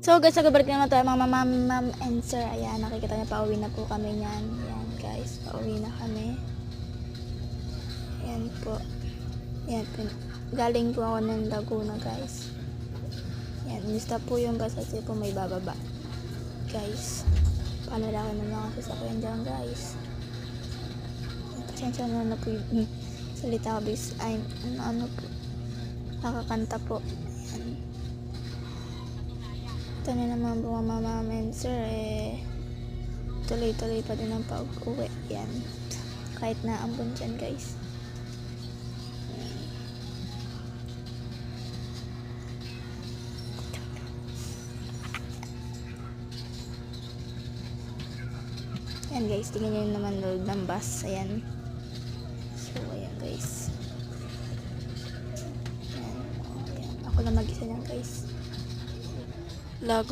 So guys, nagabalik naman tayo mga ma'am and sir. Ayan, nakikita niyo, pauwi na po kami niyan. Ayan guys, pauwi na kami. Ayan po. Ayan, galing po ako ng Laguna guys. Ayan, lista po yung gas kasi po may bababa. Guys, panalaki na mga sasakyan dyan guys. Pasensya na po yung salita ko bis. Ay, ano po. Nakakanta po. Ayan. Ito na naman po mga ma'am and sir, tuloy-tuloy pa din ang pag-uwi. Yan. Kahit na ambon dyan guys. Yan guys, tingnan nyo naman load ng bus. Ayan. So, ayan guys. Ayan. Ayan. Ako lang mag-isa lang guys. Lago.